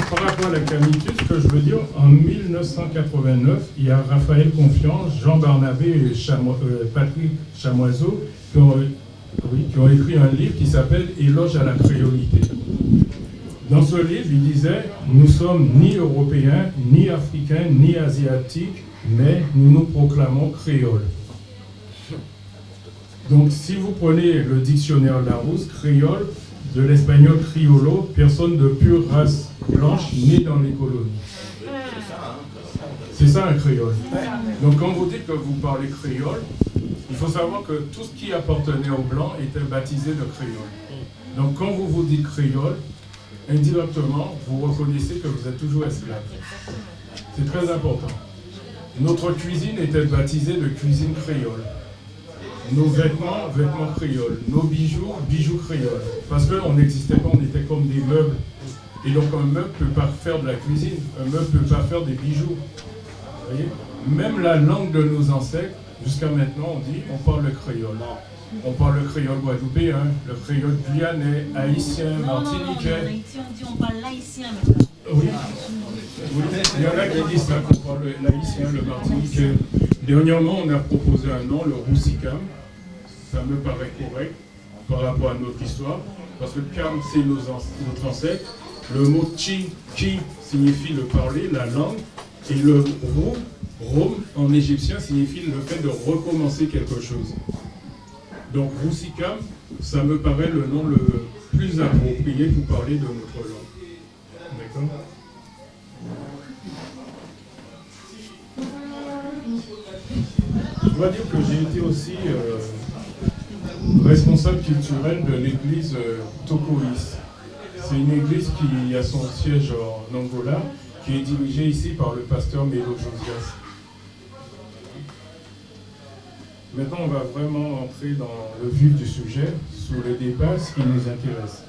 Par rapport à la canicule, ce que je veux dire, en 1989, il y a Raphaël Confiance, Jean Barnabé et Patrick Chamoiseau qui ont écrit un livre qui s'appelle Éloge à la créolité. Dans ce livre, il disait « Nous sommes ni européens, ni africains, ni asiatiques, mais nous nous proclamons créoles. » Donc, si vous prenez le dictionnaire Larousse, créole, de l'espagnol criollo, personne de pure race blanche née dans les colonies. C'est ça un créole. Donc, quand vous dites que vous parlez créole, il faut savoir que tout ce qui appartenait aux blancs était baptisé de créole. Donc, quand vous vous dites créole, indirectement, vous reconnaissez que vous êtes toujours esclave. C'est très important. Notre cuisine était baptisée de cuisine créole. Nos vêtements, vêtements créoles. Nos bijoux, bijoux créoles. Parce qu'on n'existait pas, on était comme des meubles. Et donc un meuble ne peut pas faire de la cuisine, un meuble ne peut pas faire des bijoux. Vous voyez? Même la langue de nos ancêtres, jusqu'à maintenant, on parle le créole. On parle le créole guadeloupéen, le créole guyanais, haïtien, martiniquais. En Haïti, on parle l'haïtien maintenant. Oui. Il y en a qui disent ça, qu'on parle l'haïtien, le martiniquais. Dernièrement, on a proposé un nom, le roussicam. Ça me paraît correct par rapport à notre histoire, parce que cam, c'est notre ancêtre. Le mot chi, qui signifie le parler, la langue, et le rou, rom, en égyptien, signifie le fait de recommencer quelque chose. Donc, roussicam, ça me paraît le nom le plus approprié pour parler de notre langue. D'accord ? Je dois dire que j'ai été aussi responsable culturel de l'église Tokoïs. C'est une église qui a son siège en Angola, qui est dirigée ici par le pasteur Mélo Josias. Maintenant, on va vraiment entrer dans le vif du sujet, sur le débat, ce qui nous intéresse.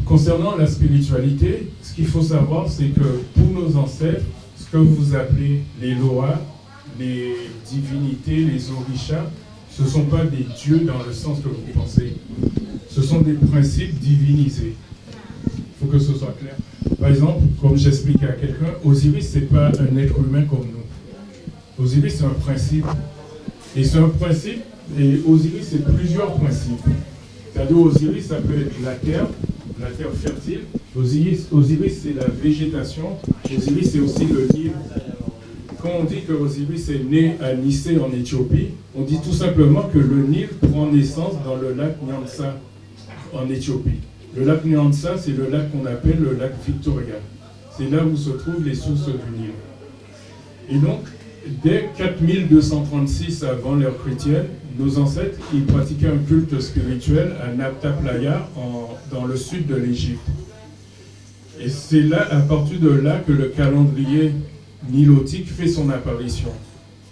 Concernant la spiritualité, ce qu'il faut savoir, c'est que pour nos ancêtres, ce que vous appelez les Loa, les divinités, les orishas, ce ne sont pas des dieux dans le sens que vous pensez. Ce sont des principes divinisés. Il faut que ce soit clair. Par exemple, comme j'expliquais à quelqu'un, Osiris, ce n'est pas un être humain comme nous. Osiris, c'est un principe. Et c'est un principe, et Osiris, c'est plusieurs principes. C'est-à-dire, Osiris, ça peut être la terre fertile. Osiris, c'est la végétation. Osiris, c'est aussi le Nil. Quand on dit que Osiris est né à Nicée en Éthiopie, on dit tout simplement que le Nil prend naissance dans le lac Nyanza en Éthiopie. Le lac Nyanza, c'est le lac qu'on appelle le lac Victoria. C'est là où se trouvent les sources du Nil. Et donc, dès 4236 avant l'ère chrétienne, nos ancêtres ils pratiquaient un culte spirituel à Nabta Playa, dans le sud de l'Égypte. Et c'est là, à partir de là, que le calendrier nilotique fait son apparition.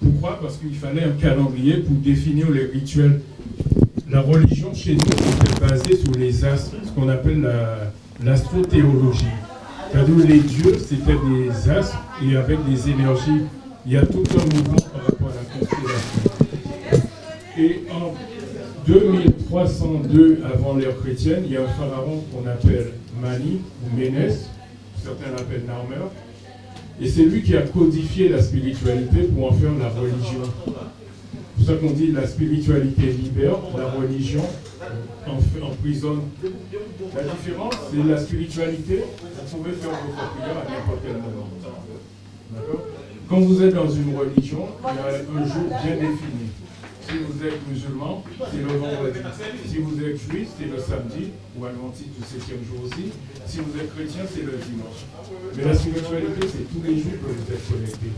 Pourquoi? Parce qu'il fallait un calendrier pour définir les rituels. La religion chez nous était basée sur les astres, ce qu'on appelle l'astrothéologie. C'est-à-dire les dieux, c'était des astres et avec des énergies. Il y a tout un mouvement par rapport à la constellation. Et en 2302 avant l'ère chrétienne, il y a un pharaon qu'on appelle Mani ou Ménès, certains l'appellent Narmer. Et c'est lui qui a codifié la spiritualité pour en faire la religion. C'est pour ça qu'on dit la spiritualité libère, la religion emprisonne. La différence, c'est la spiritualité, vous pouvez faire votre prière à n'importe quel moment. D'accord? Quand vous êtes dans une religion, il y a un jour bien défini. Si vous êtes musulman, c'est le vendredi. Si vous êtes juif, c'est le samedi, ou adventiste du 7e jour aussi. Si vous êtes chrétien, c'est le dimanche. Mais la spiritualité, c'est tous les jours que vous êtes connectés.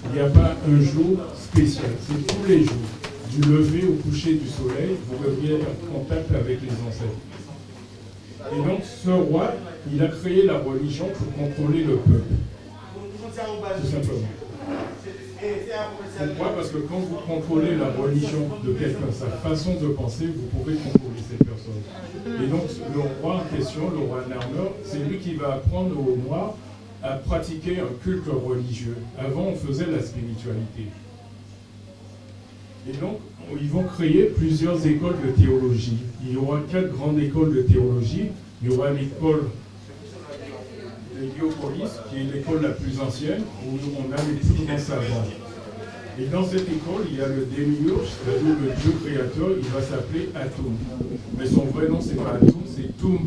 Il n'y a pas un jour spécial, c'est tous les jours. Du lever au coucher du soleil, vous revenez en contact avec les ancêtres. Et donc, ce roi, il a créé la religion pour contrôler le peuple. Tout simplement. Pourquoi? Parce que quand vous contrôlez la religion de quelqu'un, sa façon de penser, vous pouvez contrôler cette personne. Et donc, le roi en question, le roi Narmer, c'est lui qui va apprendre aux Noirs à pratiquer un culte religieux. Avant, on faisait la spiritualité. Et donc, ils vont créer plusieurs écoles de théologie. Il y aura 4 grandes écoles de théologie. Il y aura l'école Héliopolis, qui est l'école la plus ancienne, où on a les plus grands savants. Et dans cette école, il y a le démiurge, c'est-à-dire le Dieu créateur, il va s'appeler Atum. Mais son vrai nom, c'est pas Atum, c'est Tum.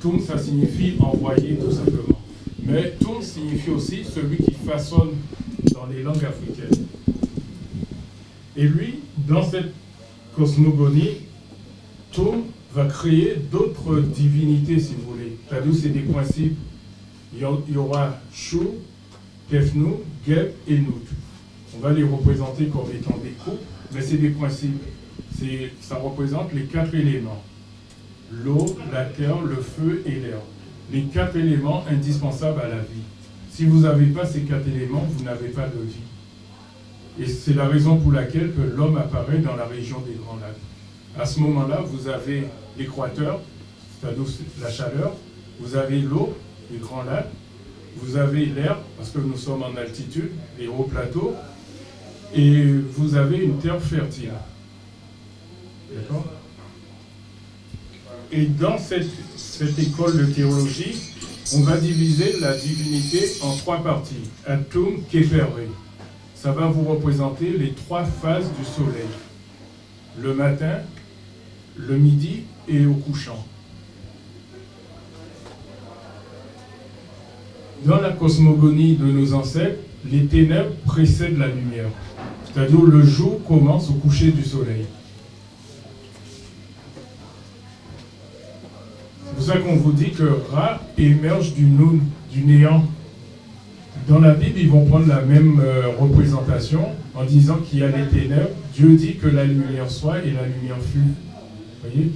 Tum, ça signifie envoyer, tout simplement. Mais Tum signifie aussi celui qui façonne dans les langues africaines. Et lui, dans cette cosmogonie, Tum va créer d'autres divinités, si vous voulez. C'est-à-dire, c'est des principes. Il y aura Shu, Kefnu, Geb et Nut. On va les représenter comme étant des couples, mais c'est des principes. Ça représente les 4 éléments. L'eau, la terre, le feu et l'air. Les 4 éléments indispensables à la vie. Si vous n'avez pas ces 4 éléments, vous n'avez pas de vie. Et c'est la raison pour laquelle que l'homme apparaît dans la région des Grands Lacs. À ce moment-là, vous avez l'équateur, c'est-à-dire la chaleur, vous avez l'eau, les Grands Lacs, vous avez l'air, parce que nous sommes en altitude, les hauts plateaux, et vous avez une terre fertile. D'accord ? Et dans cette école de théologie, on va diviser la divinité en 3 parties. Atum, Kefere. Ça va vous représenter les 3 phases du soleil. Le matin, le midi et au couchant. Dans la cosmogonie de nos ancêtres, les ténèbres précèdent la lumière. C'est-à-dire le jour commence au coucher du soleil. C'est pour ça qu'on vous dit que Ra émerge du Nun, du néant. Dans la Bible, ils vont prendre la même représentation en disant qu'il y a les ténèbres. Dieu dit que la lumière soit et la lumière fut. Vous voyez ?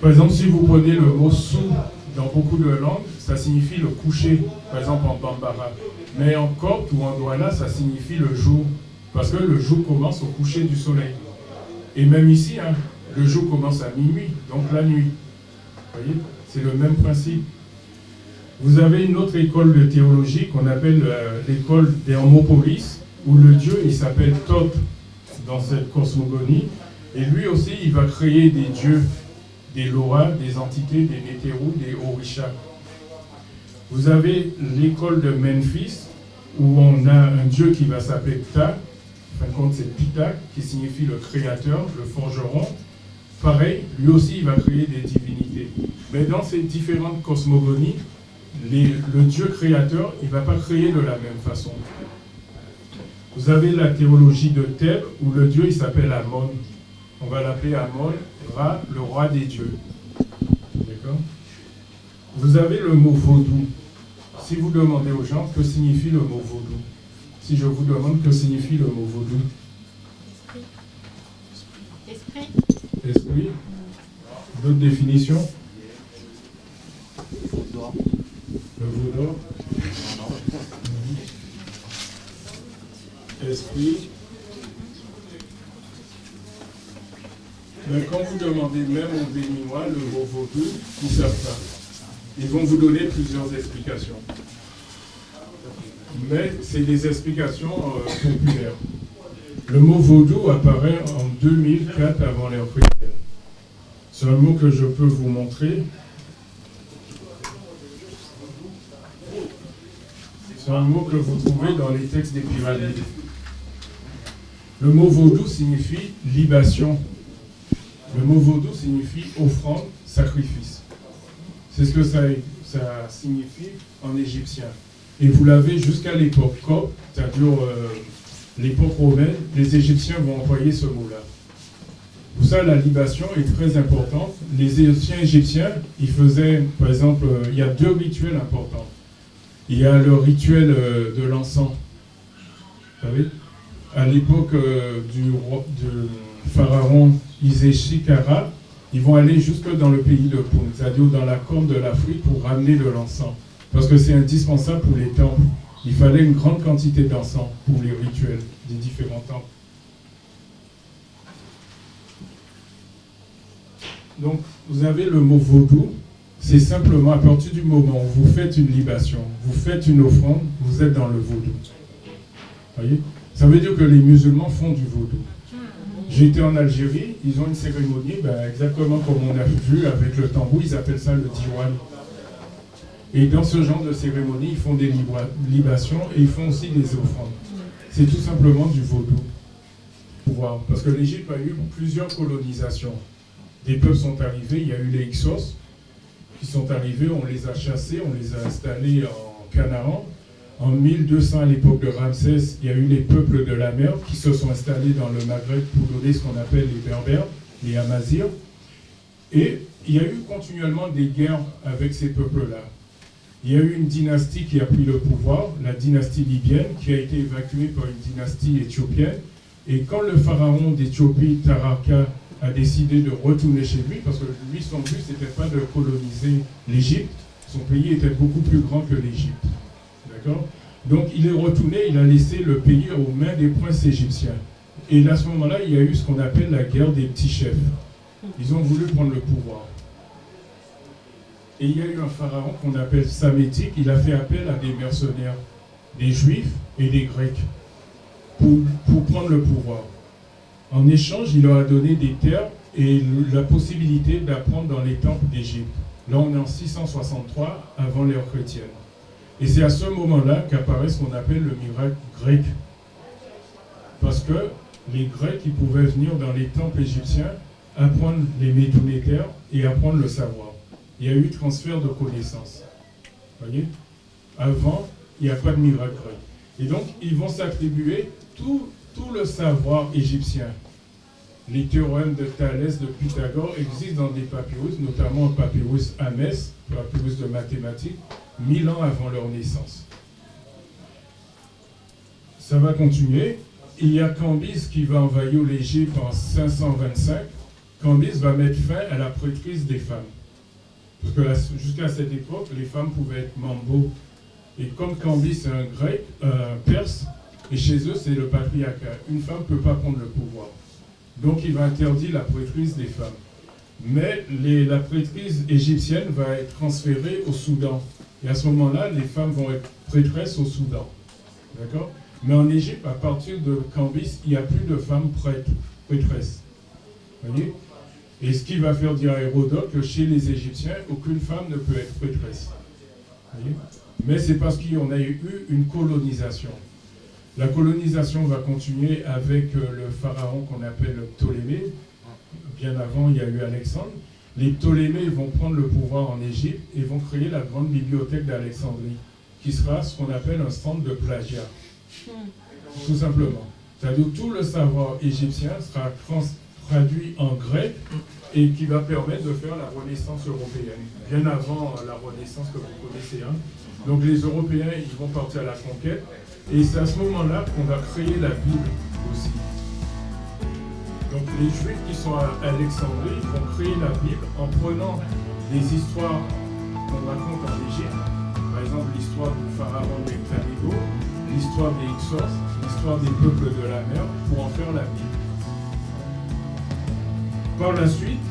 Par exemple, si vous prenez le mot sou dans beaucoup de langues, ça signifie le coucher. Par exemple en Bambara. Mais en Copte ou en Douala, ça signifie le jour. Parce que le jour commence au coucher du soleil. Et même ici, le jour commence à minuit, donc la nuit. Vous voyez ? C'est le même principe. Vous avez une autre école de théologie qu'on appelle l'école d'Hermopolis, où le dieu, il s'appelle Thoth dans cette cosmogonie. Et lui aussi, il va créer des dieux, des Loa, des entités, des Nétérou, des Orisha. Vous avez l'école de Memphis, où on a un dieu qui va s'appeler Ptah. En fin de compte, c'est Ptah, qui signifie le créateur, le forgeron. Pareil, lui aussi, il va créer des divinités. Mais dans ces différentes cosmogonies, le Dieu créateur, il ne va pas créer de la même façon. Vous avez la théologie de Thèbes, où le Dieu, il s'appelle Amon. On va l'appeler Amon, Ra, le roi des dieux. D'accord ? Vous avez le mot vaudou. Si vous demandez aux gens que signifie le mot vaudou, si je vous demande que signifie le mot vaudou. Esprit. Esprit. D'autres définitions? Le vaudor. Esprit. Mais quand vous demandez même aux Béninois le mot vaudou, ils ne savent pas. Ils vont vous donner plusieurs explications. Mais c'est des explications populaires. Le mot vaudou apparaît en 2004 avant l'ère chrétienne. C'est un mot que je peux vous montrer. C'est un mot que vous trouvez dans les textes des pyramides. Le mot vaudou signifie libation. Le mot vaudou signifie offrande, sacrifice. C'est ce que ça signifie en égyptien. Et vous l'avez jusqu'à l'époque copte, c'est-à-dire l'époque romaine, les Égyptiens vont employer ce mot-là. Pour ça, la libation est très importante. Les anciens Égyptiens, ils faisaient, par exemple, il y a 2 rituels importants. Il y a le rituel de l'encens. Vous savez, à l'époque du pharaon Iséchi-Kara, ils vont aller jusque dans le pays de Poum, c'est-à-dire dans la corne de l'Afrique pour ramener de l'encens. Parce que c'est indispensable pour les temples. Il fallait une grande quantité d'encens pour les rituels des différents temples. Donc, vous avez le mot vaudou. C'est simplement à partir du moment où vous faites une libation, vous faites une offrande, vous êtes dans le vaudou. Voyez ? Ça veut dire que les musulmans font du vaudou. J'étais en Algérie, ils ont une cérémonie, exactement comme on a vu avec le tambour, ils appellent ça le diwan. Et dans ce genre de cérémonie, ils font des libations et ils font aussi des offrandes. C'est tout simplement du vaudou. Parce que l'Égypte a eu plusieurs colonisations. Des peuples sont arrivés, il y a eu les Hyksos qui sont arrivés, on les a chassés, on les a installés en Canaan. En 1200, à l'époque de Ramsès, il y a eu les peuples de la mer qui se sont installés dans le Maghreb pour donner ce qu'on appelle les Berbères, les Amazirs. Et il y a eu continuellement des guerres avec ces peuples-là. Il y a eu une dynastie qui a pris le pouvoir, la dynastie libyenne, qui a été évacuée par une dynastie éthiopienne. Et quand le pharaon d'Éthiopie, Taraka, a décidé de retourner chez lui, parce que lui, son but, ce n'était pas de coloniser l'Égypte, son pays était beaucoup plus grand que l'Égypte. D'accord ? Donc il est retourné, il a laissé le pays aux mains des princes égyptiens. Et à ce moment-là, il y a eu ce qu'on appelle la guerre des petits chefs. Ils ont voulu prendre le pouvoir. Et il y a eu un pharaon qu'on appelle Samétique, il a fait appel à des mercenaires, des juifs et des grecs, pour prendre le pouvoir. En échange, il leur a donné des terres et la possibilité d'apprendre dans les temples d'Égypte. Là, on est en 663 avant l'ère chrétienne. Et c'est à ce moment-là qu'apparaît ce qu'on appelle le miracle grec. Parce que les Grecs, ils pouvaient venir dans les temples égyptiens, apprendre les médounétaires et apprendre le savoir. Il y a eu transfert de connaissances. Voyez ? Avant, il n'y a pas de miracle grec. Et donc, ils vont s'attribuer tout le savoir égyptien. Les théorèmes de Thalès, de Pythagore existent dans des papyrus, notamment un papyrus Hamès, papyrus de mathématiques, 1000 ans avant leur naissance. Ça va continuer. Il y a Cambyse qui va envahir l'Égypte en 525. Cambyse va mettre fin à la prêtrise des femmes. Parce que jusqu'à cette époque, les femmes pouvaient être mambo. Et comme Cambyse c'est un grec, perse, et chez eux c'est le patriarcat. Une femme ne peut pas prendre le pouvoir. Donc il va interdire la prêtrise des femmes. Mais la prêtrise égyptienne va être transférée au Soudan. Et à ce moment-là, les femmes vont être prêtresses au Soudan. D'accord ? Mais en Égypte, à partir de Cambyse, il n'y a plus de femmes prêtresses. Vous voyez ? Et ce qui va faire dire à Hérodote que chez les Égyptiens, aucune femme ne peut être prêtresse. Vous voyez ? Mais c'est parce qu'on a eu une colonisation. La colonisation va continuer avec le pharaon qu'on appelle Ptolémée. Bien avant, il y a eu Alexandre. Les Ptolémées vont prendre le pouvoir en Égypte et vont créer la grande bibliothèque d'Alexandrie, qui sera ce qu'on appelle un centre de plagiat. Tout simplement. C'est-à-dire tout le savoir égyptien sera traduit en grec et qui va permettre de faire la Renaissance européenne, bien avant la Renaissance que vous connaissez. Donc les Européens, ils vont partir à la conquête et c'est à ce moment-là qu'on va créer la Bible aussi. Donc les Juifs qui sont à Alexandrie vont créer la Bible en prenant des histoires qu'on raconte en Égypte, par exemple l'histoire du pharaon Nectanebo, l'histoire des Hyksos, l'histoire des peuples de la mer, pour en faire la Bible. Par la suite,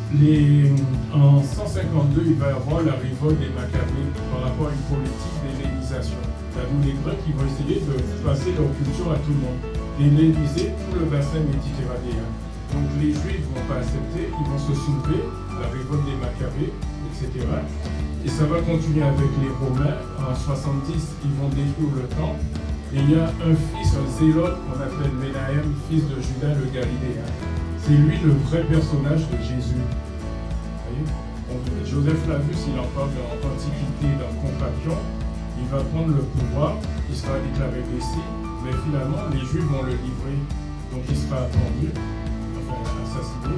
en 152, il va y avoir la révolte des Maccabées par rapport à une politique d'hellénisation. C'est-à-dire les Grecs qui vont essayer de passer leur culture à tout le monde, d'helléniser tout le bassin méditerranéen. Donc les Juifs ne vont pas accepter, ils vont se soulever, la révolte des Maccabées, etc. Et ça va continuer avec les Romains. En 70, ils vont détruire le temple. Et il y a un fils, un zélote qu'on appelle Ménahem, fils de Judas le Galiléen. C'est lui le vrai personnage de Jésus. Vous voyez ? Joseph Flavius, il en parle dans l'Antiquité, dans Compaction. Il va prendre le pouvoir, il sera déclaré messie, mais finalement, les Juifs vont le livrer. Donc il sera pendu, enfin assassiné.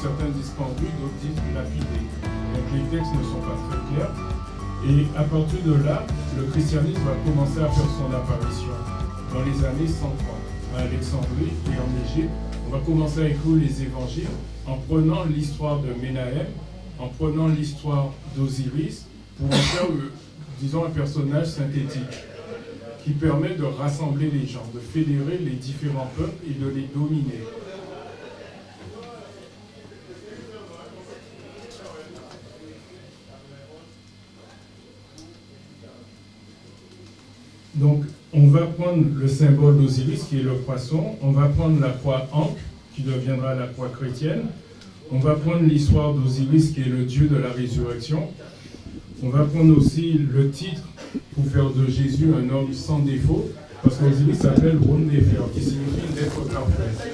Certains disent pendu, d'autres disent lapidé. Donc les textes ne sont pas très clairs. Et à partir de là, le christianisme va commencer à faire son apparition dans les années 130, à Alexandrie et en Égypte. On va commencer à écrire les évangiles en prenant l'histoire de Ménahem, en prenant l'histoire d'Osiris, pour en faire, disons, un personnage synthétique qui permet de rassembler les gens, de fédérer les différents peuples et de les dominer. Donc, on va prendre le symbole d'Osiris, qui est le poisson. On va prendre la croix Ankh, qui deviendra la croix chrétienne. On va prendre l'histoire d'Osiris, qui est le dieu de la résurrection. On va prendre aussi le titre pour faire de Jésus un homme sans défaut, parce qu'Osiris s'appelle Wondefer, qui signifie d'être parfait.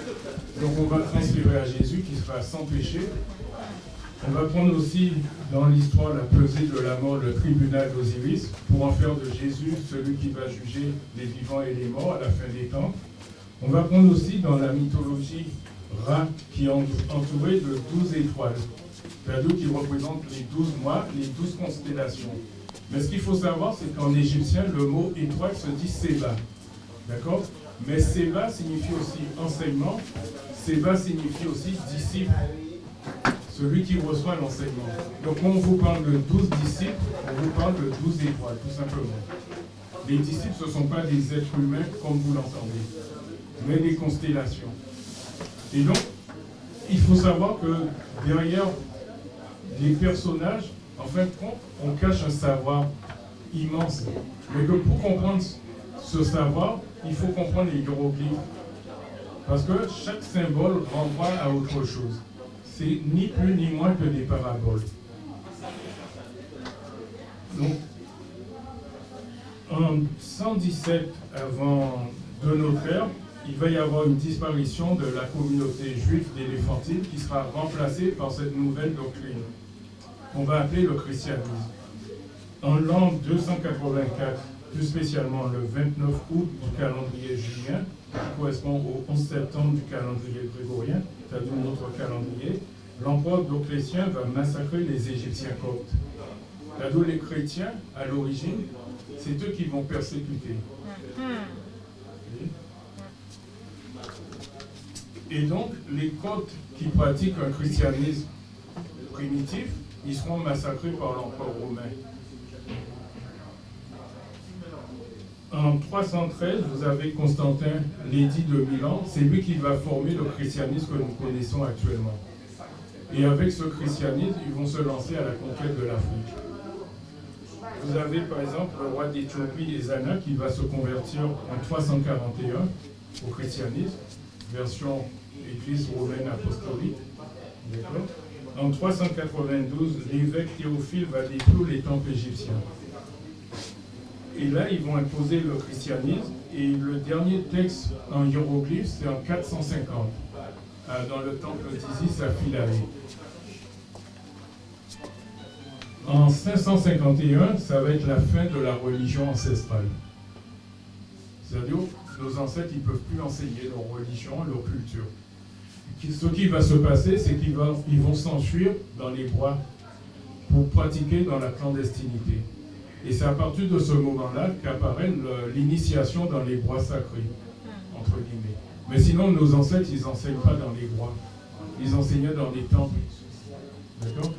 Donc on va transférer à Jésus qui sera sans péché. On va prendre aussi dans l'histoire la pesée de la mort, le tribunal d'Osiris, pour en faire de Jésus celui qui va juger les vivants et les morts à la fin des temps. On va prendre aussi dans la mythologie Ra, qui est entouré de 12 étoiles. C'est-à-dire qui représente les 12 mois, les 12 constellations. Mais ce qu'il faut savoir, c'est qu'en égyptien, le mot étoile se dit Seba. D'accord? Mais Seba signifie aussi enseignement. Seba signifie aussi disciple. Celui qui reçoit l'enseignement. Donc quand on vous parle de 12 disciples, on vous parle de 12 étoiles, tout simplement. Les disciples, ce ne sont pas des êtres humains comme vous l'entendez, mais des constellations. Et donc, il faut savoir que derrière les personnages, en fin de compte, on cache un savoir immense. Mais que pour comprendre ce savoir, il faut comprendre les hiéroglyphes. Parce que chaque symbole renvoie à autre chose. C'est ni plus ni moins que des paraboles. Donc, en 117 avant de notre ère, il va y avoir une disparition de la communauté juive d'Éléphantine qui sera remplacée par cette nouvelle doctrine qu'on va appeler le christianisme. En l'an 284, plus spécialement le 29 août du calendrier julien, qui correspond au 11 septembre du calendrier grégorien, c'est-à-dire notre calendrier, l'empereur Dioclétien va massacrer les Égyptiens coptes. C'est-à-dire les chrétiens, à l'origine, c'est eux qui vont persécuter. Et donc, les Coptes qui pratiquent un christianisme primitif, ils seront massacrés par l'empereur romain. En 313, vous avez Constantin, l'édit de Milan, c'est lui qui va former le christianisme que nous connaissons actuellement. Et avec ce christianisme, ils vont se lancer à la conquête de l'Afrique. Vous avez par exemple le roi d'Éthiopie, Ezana, qui va se convertir en 341 au christianisme, version Église romaine apostolique. En 392, l'évêque Théophile va détruire les temples égyptiens. Et là, ils vont imposer le christianisme. Et le dernier texte en hiéroglyphe, c'est en 450, dans le temple d'Isis à Philae. En 551, ça va être la fin de la religion ancestrale. C'est-à-dire, nos ancêtres, ils ne peuvent plus enseigner leur religion, leur culture. Ce qui va se passer, c'est qu'ils vont s'enfuir dans les bois pour pratiquer dans la clandestinité. Et c'est à partir de ce moment-là qu'apparaît l'initiation dans les bois sacrés, entre guillemets. Mais sinon, nos ancêtres, ils n'enseignent pas dans les bois. Ils enseignaient dans les temples. D'accord ?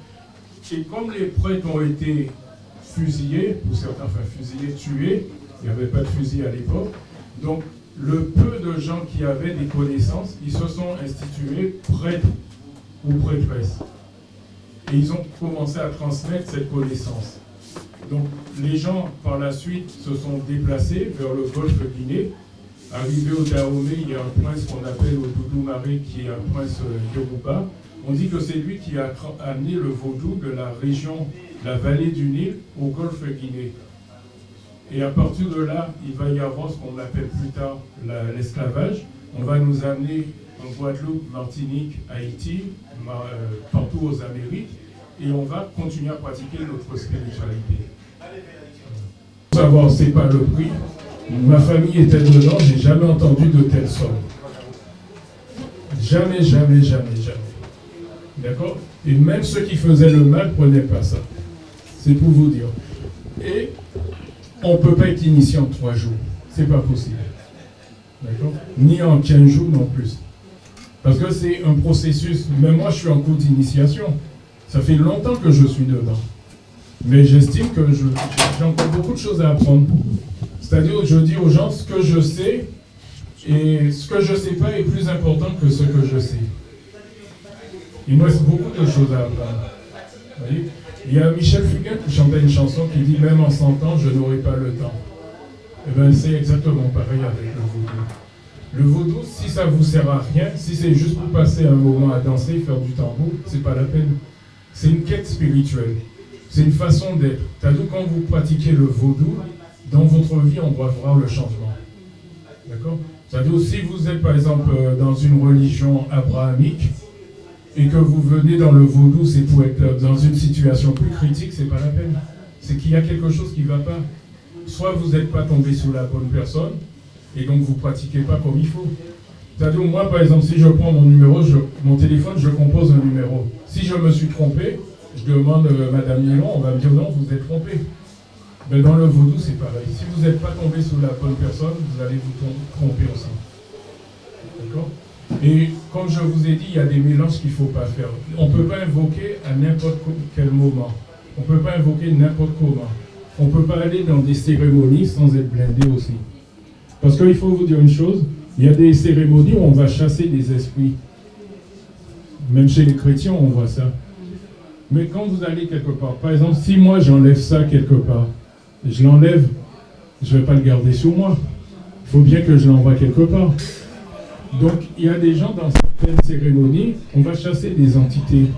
Et comme les prêtres ont été fusillés, pour certains, enfin fusillés, tués, il n'y avait pas de fusil à l'époque, donc le peu de gens qui avaient des connaissances, ils se sont institués prêtres ou prêtresses. Et ils ont commencé à transmettre cette connaissance. Donc les gens, par la suite, se sont déplacés vers le golfe de Guinée. Arrivé au Dahomey, il y a un prince qu'on appelle Odoudou Maré, qui est un prince Yoruba. On dit que c'est lui qui a amené le vaudou de la région, la vallée du Nil, au golfe de Guinée. Et à partir de là, il va y avoir ce qu'on appelle plus tard l'esclavage. On va nous amener en Guadeloupe, Martinique, Haïti, partout aux Amériques, et on va continuer à pratiquer notre spiritualité. Pour savoir, c'est pas le prix. Ma famille était dedans, j'ai jamais entendu de telle somme. Jamais, jamais, jamais, jamais. D'accord? Et même ceux qui faisaient le mal ne prenaient pas ça. C'est pour vous dire. Et on ne peut pas être initié en 3 jours. C'est pas possible. D'accord? Ni en 15 jours non plus. Parce que c'est un processus. Même moi, je suis en cours d'initiation. Ça fait longtemps que je suis dedans. Mais j'estime que j'ai encore beaucoup de choses à apprendre. C'est-à-dire, je dis aux gens ce que je sais, et ce que je ne sais pas est plus important que ce que je sais. Il me reste beaucoup de choses à apprendre. Vous voyez? Il y a Michel Fugain qui chantait une chanson qui dit « Même en 100 ans, je n'aurai pas le temps ». Et bien, c'est exactement pareil avec le vaudou. Le vaudou, si ça ne vous sert à rien, si c'est juste pour passer un moment à danser, faire du tambour, c'est pas la peine. C'est une quête spirituelle. C'est une façon d'être. C'est-à-dire quand vous pratiquez le vaudou, dans votre vie, on doit voir le changement. D'accord? C'est-à-dire si vous êtes par exemple dans une religion abrahamique et que vous venez dans le vaudou, c'est pour être dans une situation plus critique, c'est pas la peine. C'est qu'il y a quelque chose qui ne va pas. Soit vous n'êtes pas tombé sur la bonne personne et donc vous ne pratiquez pas comme il faut. C'est-à-dire moi par exemple, si je prends mon numéro, mon téléphone, je compose un numéro. Si je me suis trompé, je demande Madame Yélon, on va me dire non, vous êtes trompé. Mais dans le vaudou, c'est pareil. Si vous n'êtes pas tombé sur la bonne personne, vous allez vous tromper aussi. D'accord? Et comme je vous ai dit, il y a des mélanges qu'il ne faut pas faire. On ne peut pas invoquer à n'importe quel moment. On ne peut pas invoquer n'importe comment. On ne peut pas aller dans des cérémonies sans être blindé aussi. Parce qu'il faut vous dire une chose, il y a des cérémonies où on va chasser des esprits. Même chez les chrétiens, on voit ça. Mais quand vous allez quelque part, par exemple, si moi j'enlève ça quelque part, je l'enlève, je ne vais pas le garder sur moi. Il faut bien que je l'envoie quelque part. Donc, il y a des gens dans certaines cérémonies, on va chasser des entités.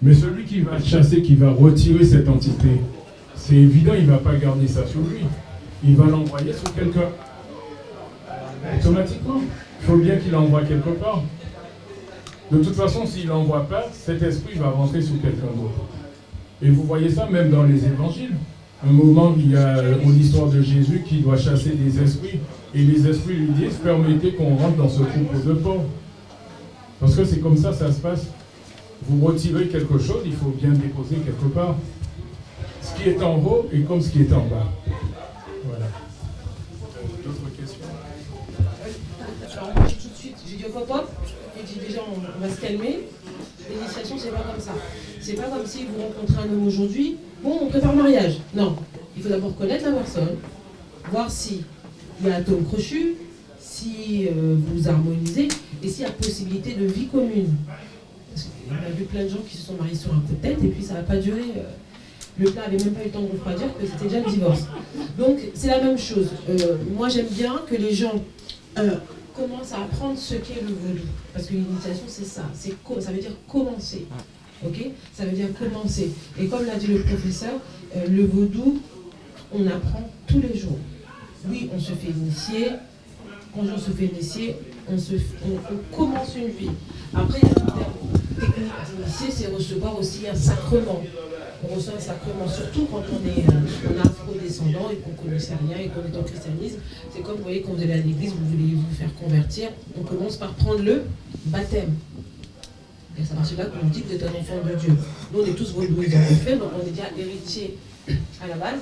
Mais celui qui va chasser, qui va retirer cette entité, c'est évident, il ne va pas garder ça sur lui. Il va l'envoyer sur quelqu'un. Automatiquement. Il faut bien qu'il l'envoie quelque part. De toute façon, s'il ne l'envoie pas, cet esprit va rentrer sur quelqu'un d'autre. Et vous voyez ça même dans les évangiles. Un moment, il y a l'histoire de Jésus qui doit chasser des esprits. Et les esprits lui disent, permettez qu'on rentre dans ce troupeau de porcs. Parce que c'est comme ça se passe. Vous retirez quelque chose, il faut bien le déposer quelque part. Ce qui est en haut est comme ce qui est en bas. Voilà. D'autres questions? Alors moi, tout de suite, j'ai dit au papa, j'ai dit déjà, on va se calmer. L'initiation, c'est pas comme ça. C'est pas comme si vous rencontrez un homme aujourd'hui, bon, on prépare le mariage. Non. Il faut d'abord connaître la personne, voir si il y a un atome crochu, si vous harmonisez et s'il y a possibilité de vie commune. Parce qu'on a vu plein de gens qui se sont mariés sur un coup de tête et puis ça n'a pas duré. Le plat n'avait même pas eu le temps de refroidir que c'était déjà le divorce. Donc c'est la même chose. Moi j'aime bien que les gens commencent à apprendre ce qu'est le vaudou. Parce que l'initiation c'est ça. Ça veut dire commencer. Ok? Ça veut dire commencer. Et comme l'a dit le professeur, le vaudou, on apprend tous les jours. Oui, on se fait initier. Quand on se fait initier, on commence une vie. Après, il y a un terme technique d'initier, c'est recevoir aussi un sacrement. On reçoit un sacrement, surtout quand on est afro-descendant et qu'on ne connaissait rien et qu'on est en christianisme. C'est comme, vous voyez, quand vous allez à l'église, vous voulez vous faire convertir, on commence par prendre le baptême. Et c'est à partir de là qu'on dit que vous êtes un enfant de Dieu. Nous, on est tous vaudouisés en effet, donc on est déjà héritiers à la base.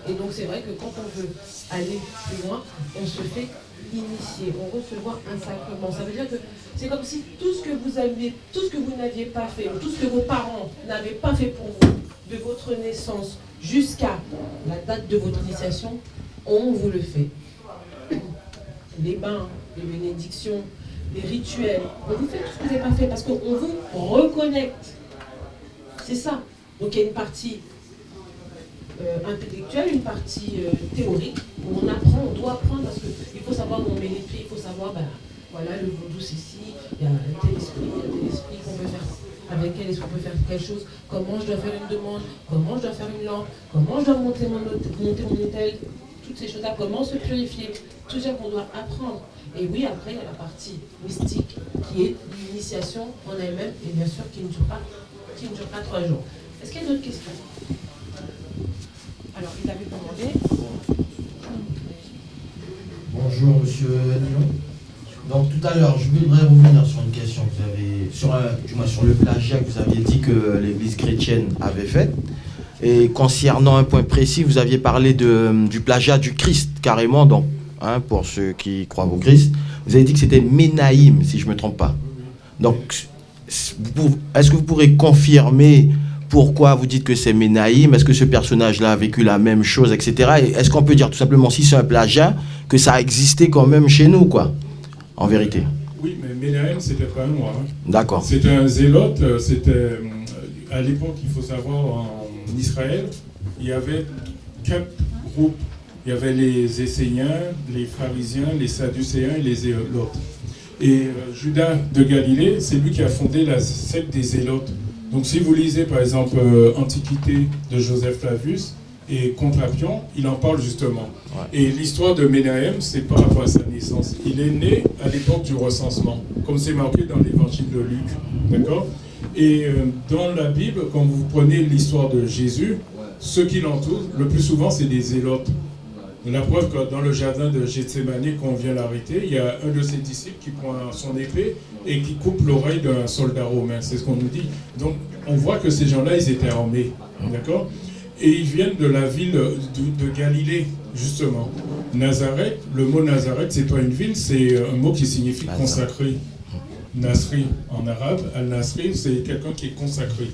Et donc c'est vrai que quand on veut aller plus loin, on se fait initier, on recevoir un sacrement. Ça veut dire que c'est comme si tout ce que vous n'aviez pas fait, ou tout ce que vos parents n'avaient pas fait pour vous, de votre naissance jusqu'à la date de votre initiation, on vous le fait. Les bains, les bénédictions, les rituels, on vous fait tout ce que vous n'avez pas fait parce qu'on vous reconnecte. C'est ça. Donc il y a une partie intellectuelle, une partie théorique, où on apprend, on doit apprendre parce qu'il faut savoir où on met les pieds, il faut savoir, voilà, le vaudou c'est ci, il y a tel esprit qu'on peut faire, avec quel esprit on peut faire quelque chose, comment je dois faire une demande, comment je dois faire une lampe, comment je dois monter mon hôtel, toutes ces choses-là, comment se purifier, tout ça qu'on doit apprendre. Et oui, après, il y a la partie mystique, qui est l'initiation en elle-même, et bien sûr, qui ne dure pas 3 jours. Est-ce qu'il y a d'autres questions? Alors, il avait demandé. Bonjour, monsieur Nilon. Donc, tout à l'heure, je voudrais revenir sur une question que vous avez, sur le plagiat que vous aviez dit que l'Église chrétienne avait fait. Et concernant un point précis, vous aviez parlé du plagiat du Christ, carrément, donc, pour ceux qui croient au Christ. Vous avez dit que c'était Ménaïm, si je ne me trompe pas. Donc, est-ce que vous pourrez confirmer pourquoi vous dites que c'est Ménaïm? Est-ce que ce personnage-là a vécu la même chose, etc. Et est-ce qu'on peut dire tout simplement, si c'est un plagiat, que ça a existé quand même chez nous, quoi, en vérité? Oui, mais Ménaïm, c'était pas un roi. D'accord. C'était un zélote. C'était, à l'époque, il faut savoir, en Israël, il y avait 4 groupes. Il y avait les Esséniens, les Pharisiens, les Sadducéens et les Zélotes. Et Judas de Galilée, c'est lui qui a fondé la secte des Zélotes. Donc si vous lisez par exemple Antiquité de Joseph Flavius et Contrapion, il en parle justement. Ouais. Et l'histoire de Ménahem, c'est par rapport à sa naissance. Il est né à l'époque du recensement, comme c'est marqué dans l'évangile de Luc. D'accord ? Et dans la Bible, quand vous prenez l'histoire de Jésus, ceux qui l'entourent, le plus souvent, c'est des zélotes. La preuve que dans le jardin de Gethsémane, quand on vient l'arrêter, il y a un de ses disciples qui prend son épée et qui coupe l'oreille d'un soldat romain. C'est ce qu'on nous dit. Donc, on voit que ces gens-là, ils étaient armés. D'accord ? Et ils viennent de la ville de Galilée, justement. Nazareth, le mot Nazareth, c'est pas une ville, c'est un mot qui signifie consacré. Nasri en arabe, Al-Nasri, c'est quelqu'un qui est consacré.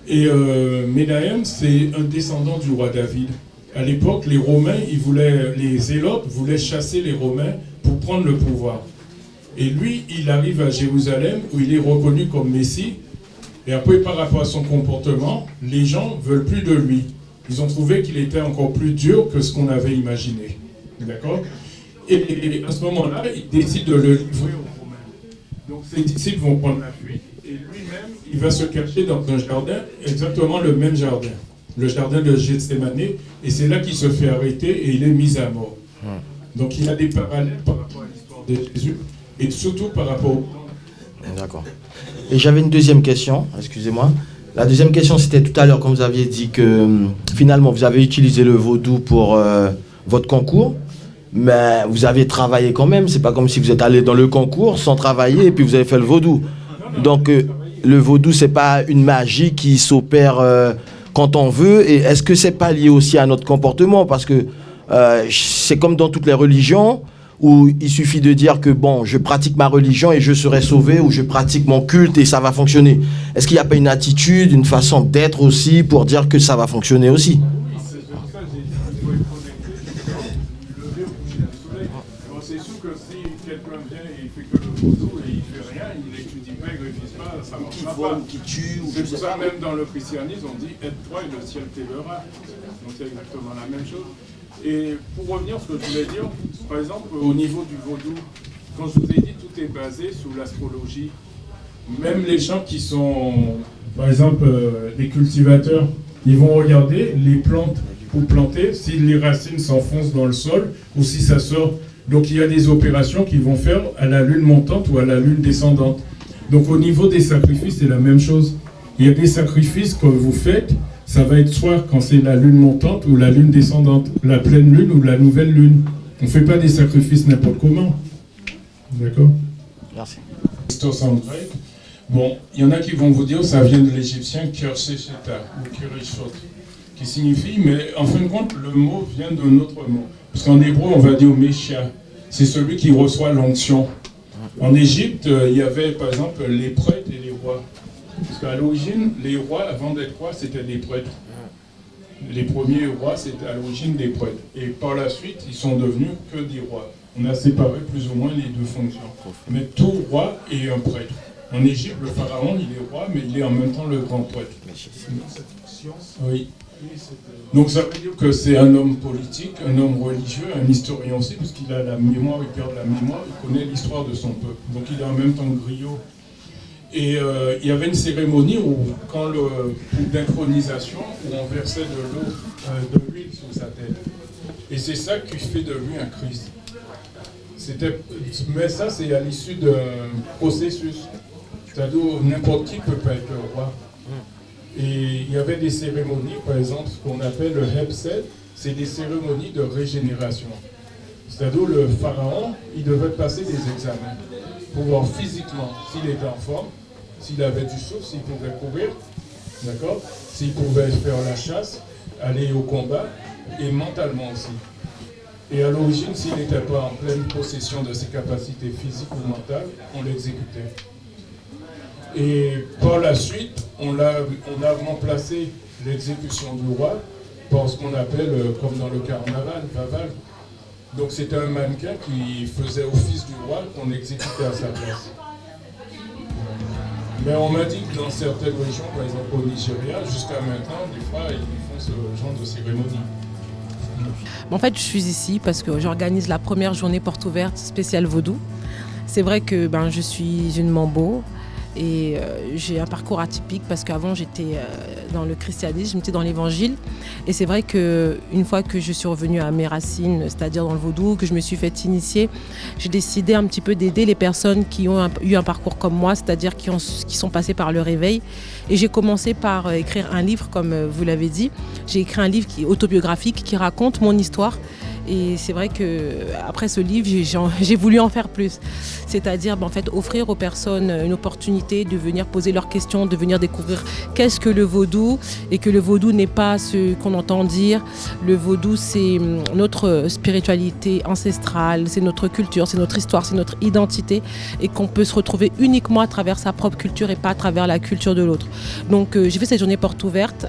Et Ménahem, c'est un descendant du roi David. À l'époque, les Romains, les Zélotes voulaient chasser les Romains pour prendre le pouvoir. Et lui, il arrive à Jérusalem où il est reconnu comme Messie. Et après, par rapport à son comportement, les gens ne veulent plus de lui. Ils ont trouvé qu'il était encore plus dur que ce qu'on avait imaginé. D'accord ? Et à ce moment-là, ils décident de le livrer aux Romains. Donc ses disciples vont prendre la fuite. Et lui-même, il va se cacher dans un jardin, exactement le même jardin. Le jardin de Gethsémane, et c'est là qu'il se fait arrêter et il est mis à mort. Donc il y a des parallèles par rapport à l'histoire de Jésus, et surtout par rapport au... D'accord. Et j'avais une deuxième question, excusez-moi. La deuxième question, c'était tout à l'heure, quand vous aviez dit que finalement, vous avez utilisé le vaudou pour votre concours, mais vous avez travaillé quand même. C'est pas comme si vous êtes allé dans le concours sans travailler et puis vous avez fait le vaudou. Donc, le vaudou, c'est pas une magie qui s'opère quand on veut. Et est-ce que c'est pas lié aussi à notre comportement? Parce que c'est comme dans toutes les religions, où il suffit de dire que bon, je pratique ma religion et je serai sauvé, ou je pratique mon culte et ça va fonctionner. Est-ce qu'il n'y a pas une attitude, une façon d'être aussi pour dire que ça va fonctionner aussi? C'est sûr que si quelqu'un vient et il fait que le vaudou et il fait rien, il n'étudie pas, il ne révise pas, ça ne marchera pas. C'est pour ça même dans le christianisme, on dit aide-toi et le ciel t'aidera. Donc c'est exactement la même chose. Et pour revenir à ce que je voulais dire, par exemple, au niveau du vaudou, quand je vous ai dit, tout est basé sur l'astrologie. Même les gens qui sont, par exemple, les cultivateurs, ils vont regarder les plantes pour planter, si les racines s'enfoncent dans le sol ou si ça sort. Donc il y a des opérations qu'ils vont faire à la lune montante ou à la lune descendante. Donc au niveau des sacrifices, c'est la même chose. Il y a des sacrifices que vous faites, ça va être soit quand c'est la lune montante ou la lune descendante, la pleine lune ou la nouvelle lune. On ne fait pas des sacrifices n'importe comment. D'accord? Merci. Bon, il y en a qui vont vous dire que ça vient de l'égyptien Kershesheta ou Kirishot, qui signifie, mais en fin de compte, le mot vient d'un autre mot. Parce qu'en hébreu, on va dire Messia, c'est celui qui reçoit l'onction. En Égypte, il y avait par exemple les prêtres et les rois. Parce qu'à l'origine, les rois, avant d'être rois, c'était des prêtres. Les premiers rois, c'était à l'origine des prêtres. Et par la suite, ils sont devenus que des rois. On a séparé plus ou moins les deux fonctions. Mais tout roi est un prêtre. En Égypte, le pharaon, il est roi, mais il est en même temps le grand prêtre. Oui. Donc ça veut dire que c'est un homme politique, un homme religieux, un historien aussi, parce qu'il a la mémoire, il perd la mémoire, il connaît l'histoire de son peuple. Donc il est en même temps griot. Et il y avait une cérémonie où, d'inchronisation, où on versait de l'eau, de l'huile sur sa tête. Et c'est ça qui fait de lui un Christ. Mais ça, c'est à l'issue d'un processus. C'est-à-dire n'importe qui ne peut pas être le roi. Et il y avait des cérémonies, par exemple, ce qu'on appelle le Hebsed, c'est des cérémonies de régénération. C'est-à-dire le pharaon, il devait passer des examens pour voir physiquement s'il était en forme, s'il avait du souffle, s'il pouvait courir, d'accord, s'il pouvait faire la chasse, aller au combat, et mentalement aussi. Et à l'origine, s'il n'était pas en pleine possession de ses capacités physiques ou mentales, on l'exécutait. Et par la suite, on a remplacé l'exécution du roi par ce qu'on appelle, comme dans le carnaval, Vaval. Donc c'était un mannequin qui faisait office du roi qu'on exécutait à sa place. Mais on m'a dit que dans certaines régions, par exemple au Nigeria, jusqu'à maintenant, des fois, ils font ce genre de cérémonie. En fait, je suis ici parce que j'organise la première journée porte ouverte spéciale vaudou. C'est vrai que je suis une mambo. Et j'ai un parcours atypique parce qu'avant j'étais dans le christianisme, j'étais dans l'évangile. Et c'est vrai qu'une fois que je suis revenue à mes racines, c'est-à-dire dans le vaudou, que je me suis fait initier, j'ai décidé un petit peu d'aider les personnes qui ont eu un parcours comme moi, c'est-à-dire qui sont passées par le réveil. Et j'ai commencé par écrire un livre, comme vous l'avez dit. J'ai écrit un livre autobiographique qui raconte mon histoire. Et c'est vrai qu'après ce livre, j'ai voulu en faire plus. C'est-à-dire en fait, offrir aux personnes une opportunité de venir poser leurs questions, de venir découvrir qu'est-ce que le vaudou, et que le vaudou n'est pas ce qu'on entend dire. Le vaudou, c'est notre spiritualité ancestrale, c'est notre culture, c'est notre histoire, c'est notre identité, et qu'on peut se retrouver uniquement à travers sa propre culture et pas à travers la culture de l'autre. Donc j'ai fait cette journée porte ouverte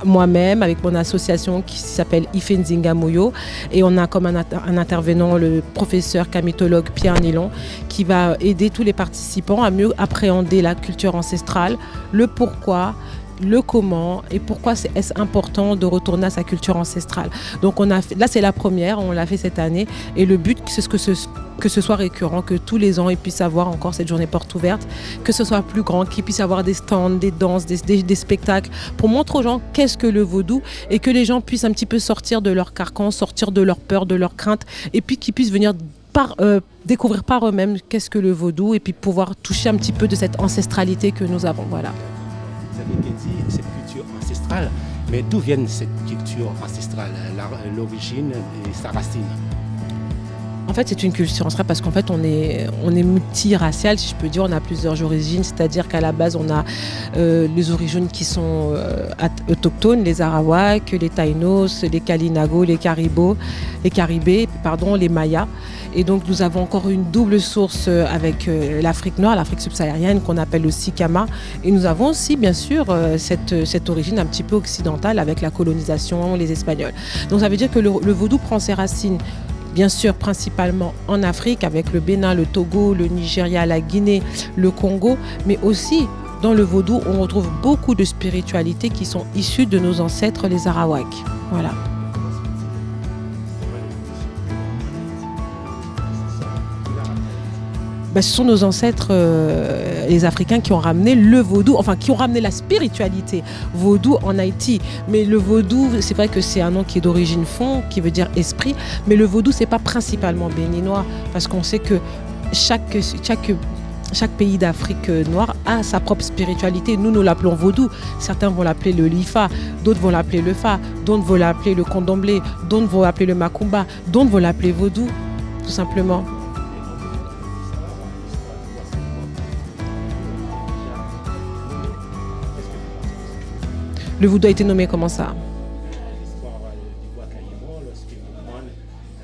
moi-même avec mon association qui s'appelle Ifenzinga Moyo, et on a comme un intervenant le professeur camitologue Pierre Nilon qui va aider tous les participants à mieux appréhender la culture ancestrale, le pourquoi, le comment et pourquoi est-ce important de retourner à sa culture ancestrale. Donc là c'est la première, on l'a fait cette année, et le but c'est que ce soit récurrent, que tous les ans ils puissent avoir encore cette journée porte ouverte, que ce soit plus grand, qu'ils puissent avoir des stands, des danses, des spectacles pour montrer aux gens qu'est-ce que le vaudou, et que les gens puissent un petit peu sortir de leur carcan, sortir de leur peur, de leur crainte, et puis qu'ils puissent venir découvrir par eux-mêmes qu'est-ce que le vaudou, et puis pouvoir toucher un petit peu de cette ancestralité que nous avons. Voilà. Vous avez dit cette culture ancestrale, mais d'où vient cette culture ancestrale, l'origine et sa racine? En fait, c'est une culture ancestrale parce qu'en fait, on est multiracial, si je peux dire. On a plusieurs origines, c'est-à-dire qu'à la base, on a les origines qui sont autochtones, les Arawaks, les Taïnos, les Kalinago, les Caribés, les Mayas. Et donc, nous avons encore une double source avec l'Afrique noire, l'Afrique subsaharienne, qu'on appelle aussi Kama. Et nous avons aussi, bien sûr, cette origine un petit peu occidentale avec la colonisation, les Espagnols. Donc, ça veut dire que le vaudou prend ses racines, bien sûr, principalement en Afrique, avec le Bénin, le Togo, le Nigeria, la Guinée, le Congo, mais aussi dans le vaudou, on retrouve beaucoup de spiritualités qui sont issues de nos ancêtres, les Arawaks. Voilà. Ce sont nos ancêtres, les Africains, qui ont ramené le vaudou, enfin qui ont ramené la spiritualité vaudou en Haïti. Mais le vaudou, c'est vrai que c'est un nom qui est d'origine fon, qui veut dire esprit, mais le vaudou, c'est pas principalement béninois, parce qu'on sait que chaque pays d'Afrique noire a sa propre spiritualité. Nous l'appelons vaudou. Certains vont l'appeler le lifa, d'autres vont l'appeler le fa, d'autres vont l'appeler le condomblé, d'autres vont l'appeler le macumba, d'autres vont l'appeler vaudou, tout simplement. Le vaudou a été nommé comment ça? L'histoire du bois Caïman, lorsque le moine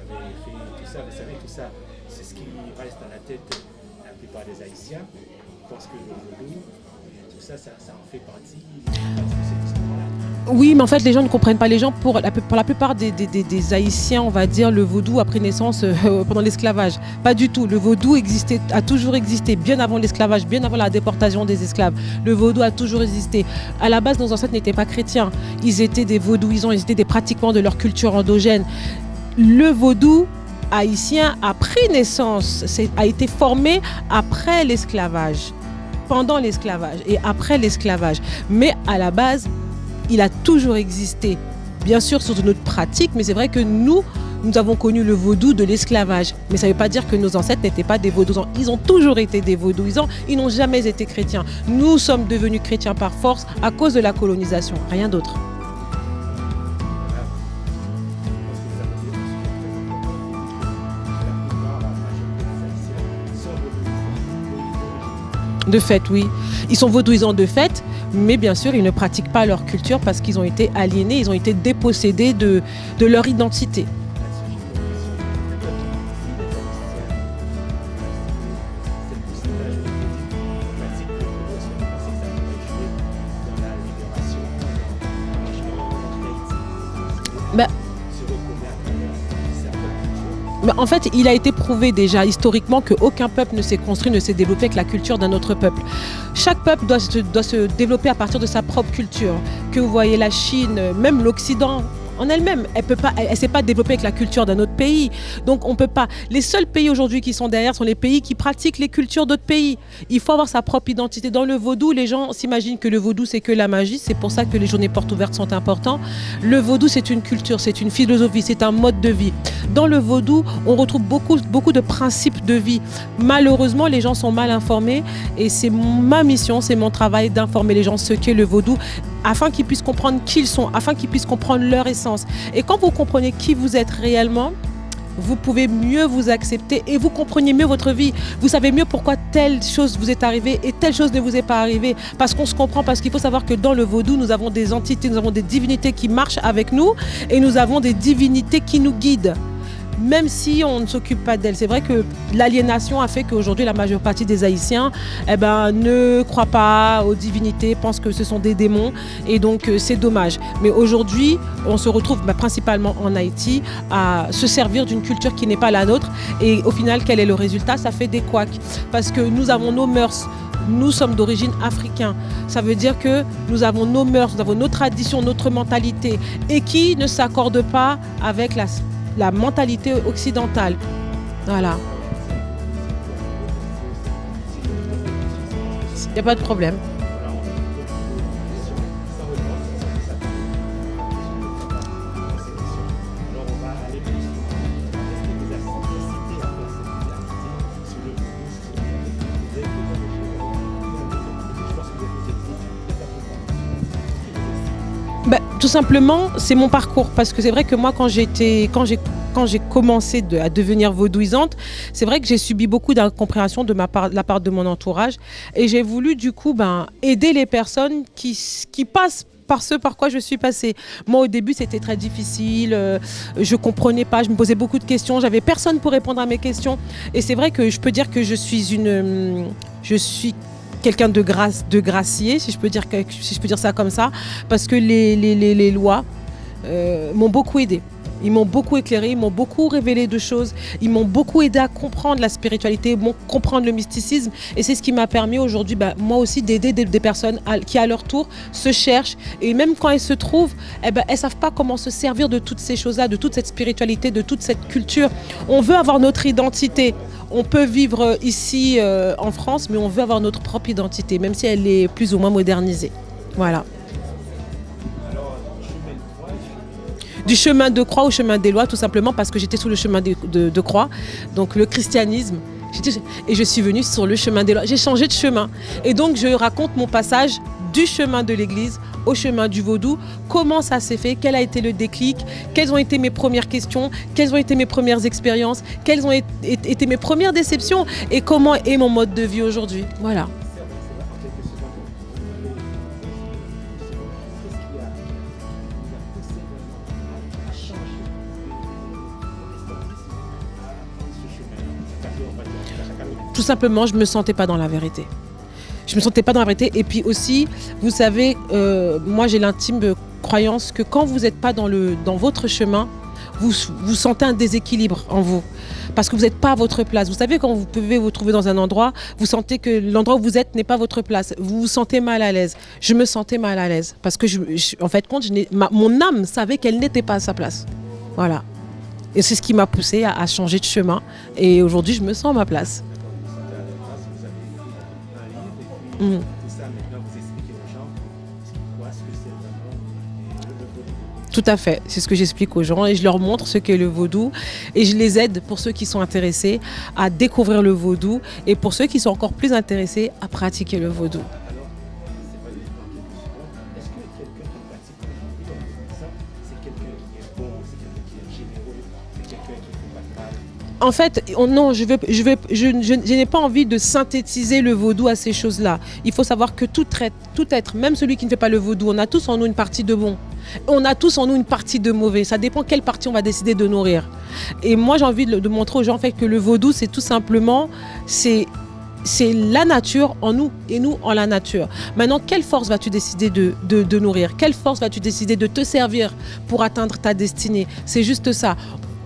avait fait tout ça, vous savez, tout ça, c'est ce qui reste dans la tête de la plupart des Haïtiens. Ils pensent que le vaudou, tout ça, ça en fait partie de cette histoire-là. Oui, mais en fait, les gens ne comprennent pas. Les gens, pour la plupart des Haïtiens, on va dire, le vaudou a pris naissance pendant l'esclavage. Pas du tout. Le vaudou a toujours existé, bien avant l'esclavage, bien avant la déportation des esclaves. Le vaudou a toujours existé. À la base, nos ancêtres n'étaient pas chrétiens. Ils étaient des vaudouisants, ils étaient des pratiquants de leur culture endogène. Le vaudou haïtien a pris naissance, a été formé après l'esclavage, pendant l'esclavage et après l'esclavage. Mais à la base, il a toujours existé, bien sûr sur notre pratique, mais c'est vrai que nous avons connu le vaudou de l'esclavage. Mais ça ne veut pas dire que nos ancêtres n'étaient pas des vaudouisants. Ils ont toujours été des vaudouisants, ils n'ont jamais été chrétiens. Nous sommes devenus chrétiens par force à cause de la colonisation, rien d'autre. De fait, oui. Ils sont vaudouisants de fait, mais bien sûr, ils ne pratiquent pas leur culture parce qu'ils ont été aliénés, ils ont été dépossédés de leur identité. Mais en fait, il a été prouvé déjà historiquement qu'aucun peuple ne s'est construit, ne s'est développé avec la culture d'un autre peuple. Chaque peuple doit se développer à partir de sa propre culture. Que vous voyez la Chine, même l'Occident en elle-même. Elle s'est pas développée avec la culture d'un autre pays. Donc on peut pas. Les seuls pays aujourd'hui qui sont derrière sont les pays qui pratiquent les cultures d'autres pays. Il faut avoir sa propre identité. Dans le vaudou, les gens s'imaginent que le vaudou c'est que la magie. C'est pour ça que les journées portes ouvertes sont importantes. Le vaudou c'est une culture, c'est une philosophie, c'est un mode de vie. Dans le vaudou, on retrouve beaucoup de principes de vie. Malheureusement, les gens sont mal informés et c'est ma mission, c'est mon travail d'informer les gens ce qu'est le vaudou afin qu'ils puissent comprendre qui ils sont, afin qu'ils puissent comprendre leur essence. Et quand vous comprenez qui vous êtes réellement, vous pouvez mieux vous accepter et vous comprenez mieux votre vie. Vous savez mieux pourquoi telle chose vous est arrivée et telle chose ne vous est pas arrivée. Parce qu'on se comprend, parce qu'il faut savoir que dans le vaudou, nous avons des entités, nous avons des divinités qui marchent avec nous et nous avons des divinités qui nous guident. Même si on ne s'occupe pas d'elle. C'est vrai que l'aliénation a fait qu'aujourd'hui, la majeure partie des Haïtiens ne croient pas aux divinités, pensent que ce sont des démons. Et donc, c'est dommage. Mais aujourd'hui, on se retrouve principalement en Haïti à se servir d'une culture qui n'est pas la nôtre. Et au final, quel est le résultat? Ça fait des couacs. Parce que nous avons nos mœurs. Nous sommes d'origine africaine. Ça veut dire que nous avons nos mœurs, nous avons nos traditions, notre mentalité. Et qui ne s'accorde pas avec la mentalité occidentale. Voilà. Il n'y a pas de problème. Tout simplement, c'est mon parcours. Parce que c'est vrai que moi, quand j'ai commencé à devenir vaudouisante, c'est vrai que j'ai subi beaucoup d'incompréhension de la part de mon entourage. Et j'ai voulu du coup aider les personnes qui passent par ce par quoi je suis passée. Moi, au début, c'était très difficile. Je comprenais pas. Je me posais beaucoup de questions. J'avais personne pour répondre à mes questions. Et c'est vrai que je peux dire que je suis quelqu'un de gracié, si je peux dire ça comme ça, parce que les lois m'ont beaucoup aidé. Ils m'ont beaucoup éclairé, ils m'ont beaucoup révélé de choses, ils m'ont beaucoup aidé à comprendre la spiritualité, comprendre le mysticisme. Et c'est ce qui m'a permis aujourd'hui, moi aussi, d'aider des personnes qui, à leur tour, se cherchent. Et même quand elles se trouvent, elles ne savent pas comment se servir de toutes ces choses-là, de toute cette spiritualité, de toute cette culture. On veut avoir notre identité. On peut vivre ici en France, mais on veut avoir notre propre identité, même si elle est plus ou moins modernisée. Voilà. Du chemin de croix au chemin des lois, tout simplement parce que j'étais sous le chemin de croix, donc le christianisme. Et je suis venue sur le chemin des lois. J'ai changé de chemin. Et donc, je raconte mon passage du chemin de l'église au chemin du vaudou. Comment ça s'est fait? Quel a été le déclic? Quelles ont été mes premières questions? Quelles ont été mes premières expériences? Quelles ont été mes premières déceptions? Et comment est mon mode de vie aujourd'hui? Voilà. Tout simplement, je ne me sentais pas dans la vérité. Je ne me sentais pas dans la vérité. Et puis aussi, vous savez, moi j'ai l'intime croyance que quand vous n'êtes pas dans votre chemin, vous sentez un déséquilibre en vous. Parce que vous n'êtes pas à votre place. Vous savez, quand vous pouvez vous trouver dans un endroit, vous sentez que l'endroit où vous êtes n'est pas votre place. Vous vous sentez mal à l'aise. Je me sentais mal à l'aise. Parce que, en fait, mon âme savait qu'elle n'était pas à sa place. Voilà. Et c'est ce qui m'a poussée à changer de chemin. Et aujourd'hui, je me sens à ma place. Tout à fait, c'est ce que j'explique aux gens et je leur montre ce qu'est le vaudou et je les aide pour ceux qui sont intéressés à découvrir le vaudou et pour ceux qui sont encore plus intéressés à pratiquer le vaudou. En fait, je n'ai pas envie de synthétiser le vaudou à ces choses-là. Il faut savoir que tout être, même celui qui ne fait pas le vaudou, on a tous en nous une partie de bon. On a tous en nous une partie de mauvais. Ça dépend quelle partie on va décider de nourrir. Et moi, j'ai envie de montrer aux gens en fait, que le vaudou, c'est tout simplement, c'est la nature en nous et nous en la nature. Maintenant, quelle force vas-tu décider de nourrir? Quelle force vas-tu décider de te servir pour atteindre ta destinée? C'est juste ça.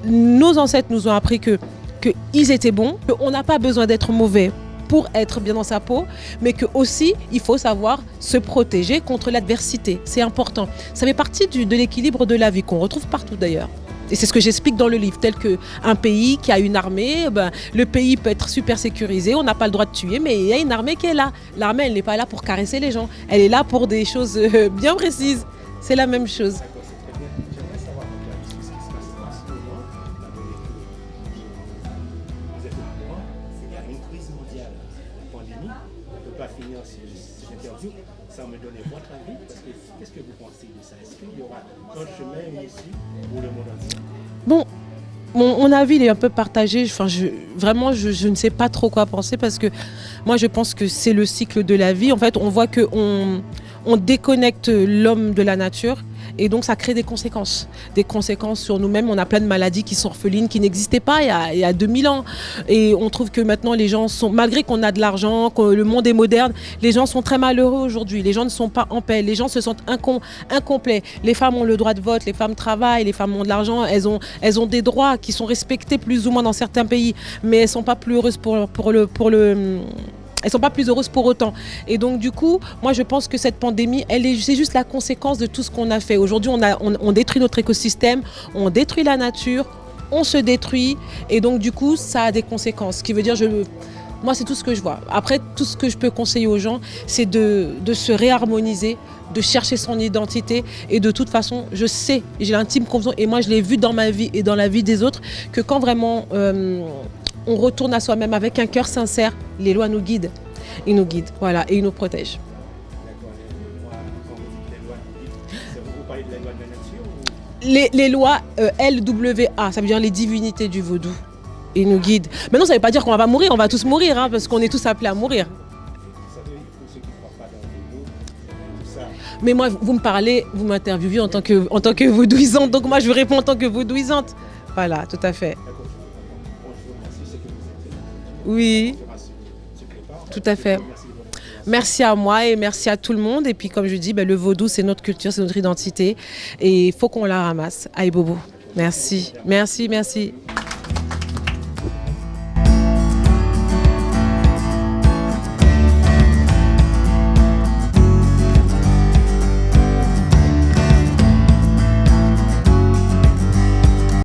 Nos ancêtres nous ont appris qu'ils étaient bons, qu'on n'a pas besoin d'être mauvais pour être bien dans sa peau, mais que aussi il faut savoir se protéger contre l'adversité. C'est important. Ça fait partie de l'équilibre de la vie qu'on retrouve partout d'ailleurs. Et c'est ce que j'explique dans le livre, tel qu'un pays qui a une armée, le pays peut être super sécurisé, on n'a pas le droit de tuer, mais il y a une armée qui est là. L'armée, elle n'est pas là pour caresser les gens, elle est là pour des choses bien précises. C'est la même chose. D'accord, c'est très bien. J'aimerais savoir un peu ce qui se passe en ce moment, étant donné que vous êtes au courant, il y a une crise mondiale, la pandémie. On ne peut pas finir cette interview sans me donner votre avis, parce que qu'est-ce que vous pensez de ça? Est-ce qu'il y aura un chemin ici pour le monde entier? Bon, mon avis il est un peu partagé. Enfin, vraiment, je ne sais pas trop quoi penser parce que moi, je pense que c'est le cycle de la vie. En fait, on voit qu'on déconnecte l'homme de la nature et donc ça crée des conséquences sur nous-mêmes. On a plein de maladies qui sont orphelines, qui n'existaient pas il y a 2000 ans. Et on trouve que maintenant, les gens sont, malgré qu'on a de l'argent, que le monde est moderne, les gens sont très malheureux aujourd'hui. Les gens ne sont pas en paix, les gens se sentent incomplets. Les femmes ont le droit de vote, les femmes travaillent, les femmes ont de l'argent, elles ont des droits qui sont respectés plus ou moins dans certains pays, mais elles ne sont pas plus heureuses elles ne sont pas plus heureuses pour autant. Et donc, du coup, moi, je pense que cette pandémie, c'est juste la conséquence de tout ce qu'on a fait. Aujourd'hui, on détruit notre écosystème, on détruit la nature, on se détruit. Et donc, du coup, ça a des conséquences. Ce qui veut dire, moi, c'est tout ce que je vois. Après, tout ce que je peux conseiller aux gens, c'est de se réharmoniser, de chercher son identité. Et de toute façon, je sais, j'ai l'intime conviction, et moi, je l'ai vu dans ma vie et dans la vie des autres, que quand vraiment... on retourne à soi-même avec un cœur sincère, les lois nous guident. Ils nous guident, voilà, et ils nous protègent. D'accord, les lois, quand vous dites les lois nous guident, vous parlez de la loi de la nature ou... Les lois LWA, ça veut dire les divinités du vaudou. Ils nous guident. Maintenant, ça ne veut pas dire qu'on ne va pas mourir, on va tous mourir, hein, parce qu'on est tous appelés à mourir. Vous savez, pour ceux qui ne croient pas dans le vaudou, tout ça... Mais moi, vous me parlez, vous m'interviewez en tant que vaudouisante, donc moi, je vous réponds en tant que vaudouisante. Voilà, tout à fait. D'accord, je vous remercie, c'est que vous êtes... Oui, tout à fait. Merci à moi et merci à tout le monde. Et puis, comme je dis, le vaudou, c'est notre culture, c'est notre identité. Et il faut qu'on la ramasse. Aïe Bobo. Merci, merci, merci.